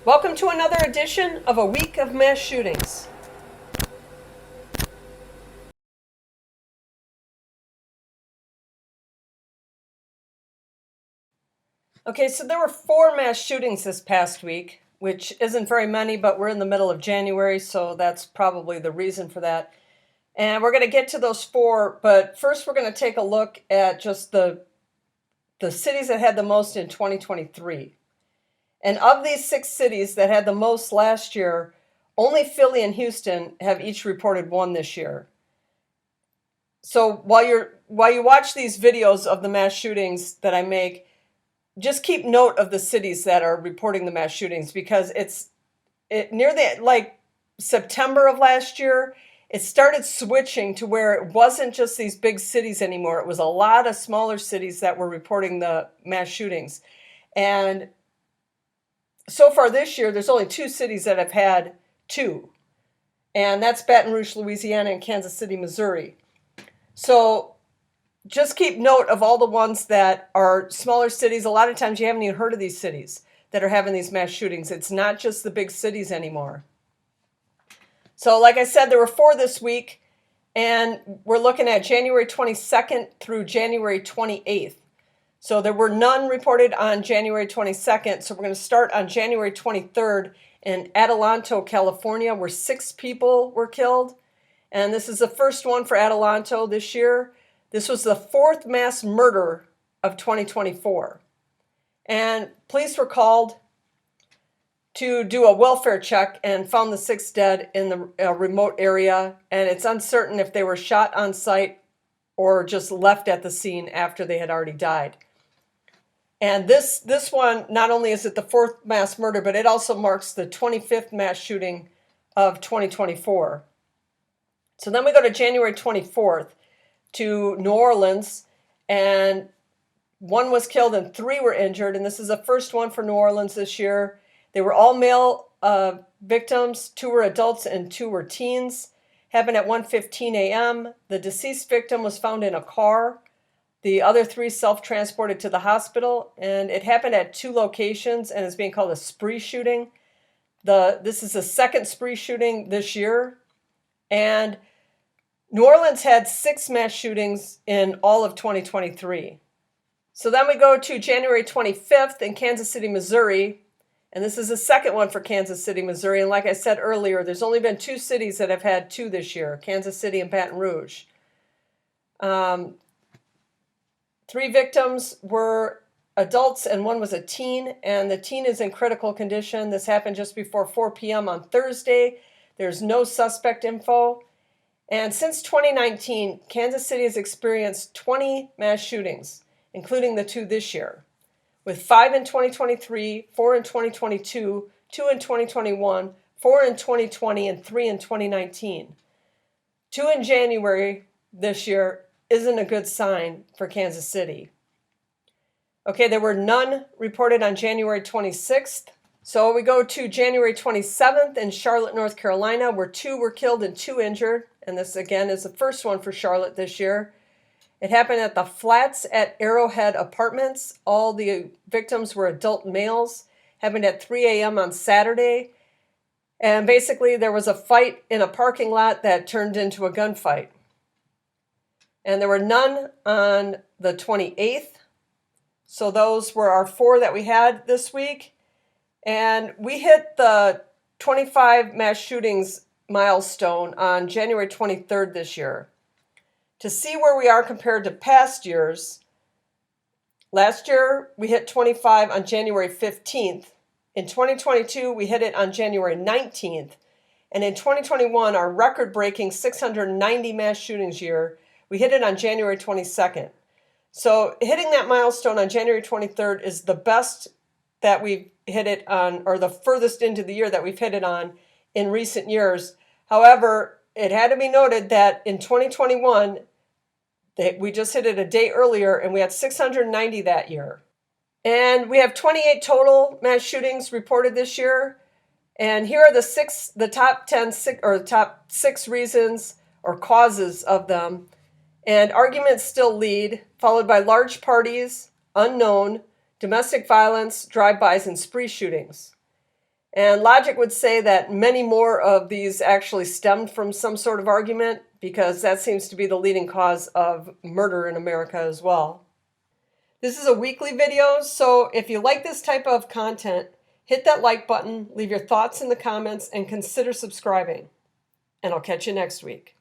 Welcome to another edition of A Week of Mass Shootings. Okay, so there were 4 mass shootings this past week, which isn't very many, but we're in the middle of January, so that's probably the reason for that. And we're going to get to those 4, but first we're going to take a look at just the cities that had the most in 2023. And of these 6 cities that had the most last year, only Philly and Houston have each reported 1 this year. So while you watch these videos of the mass shootings that I make, just keep note of the cities that are reporting the mass shootings, because near the September of last year, it started switching to where it wasn't just these big cities anymore. It was a lot of smaller cities that were reporting the mass shootings. And so far this year, there's only 2 cities that have had 2. And that's Baton Rouge, Louisiana, and Kansas City, Missouri. So just keep note of all the ones that are smaller cities. A lot of times you haven't even heard of these cities that are having these mass shootings. It's not just the big cities anymore. So like I said, there were 4 this week, and we're looking at January 22nd through January 28th. So there were none reported on January 22nd. So we're going to start on January 23rd in Adelante, California, where 6 people were killed. And this is the first one for Adelante this year. This was the 4th mass murder of 2024. And police were called to do a welfare check and found the 6 dead in the remote area. And it's uncertain if they were shot on site or just left at the scene after they had already died. And this one, not only is it the 4th mass murder, but it also marks the 25th mass shooting of 2024. So then we go to January 24th to New Orleans, and 1 was killed and 3 were injured. And this is the first one for New Orleans this year. They were all male victims. 2 were adults and 2 were teens. Happened at 1:15 a.m. The deceased victim was found in a car. The other 3 self-transported to the hospital, and it happened at 2 locations and is being called a spree shooting. This is the 2nd spree shooting this year. And New Orleans had 6 mass shootings in all of 2023. So then we go to January 25th in Kansas City, Missouri. And this is the 2nd one for Kansas City, Missouri. And like I said earlier, there's only been 2 cities that have had 2 this year, Kansas City and Baton Rouge. 3 victims were adults and 1 was a teen, and the teen is in critical condition. This happened just before 4 p.m. on Thursday. There's no suspect info. And since 2019, Kansas City has experienced 20 mass shootings, including the 2 this year, with 5 in 2023, 4 in 2022, 2 in 2021, 4 in 2020, and 3 in 2019. 2 in January this year isn't a good sign for Kansas City. Okay, there were none reported on January 26th. So we go to January 27th in Charlotte, North Carolina, where 2 were killed and 2 injured. And this, again, is the first one for Charlotte this year. It happened at the Flats at Arrowhead Apartments. All the victims were adult males. Happened at 3 a.m. on Saturday. And basically, there was a fight in a parking lot that turned into a gunfight. And there were none on the 28th. So those were our 4 that we had this week. And we hit the 25 mass shootings milestone on January 23rd this year. To see where we are compared to past years, last year we hit 25 on January 15th. In 2022, we hit it on January 19th. And in 2021, our record-breaking 690 mass shootings year, we hit it on January 22nd. So hitting that milestone on January 23rd is the best that we've hit it on, or the furthest into the year that we've hit it on in recent years. However, it had to be noted that in 2021, we just hit it a day earlier, and we had 690 that year. And we have 28 total mass shootings reported this year. And here are the top 6 reasons or causes of them. And arguments still lead, followed by large parties, unknown, domestic violence, drive-bys, and spree shootings. And logic would say that many more of these actually stemmed from some sort of argument, because that seems to be the leading cause of murder in America as well. This is a weekly video, so if you like this type of content, hit that like button, leave your thoughts in the comments, and consider subscribing. And I'll catch you next week.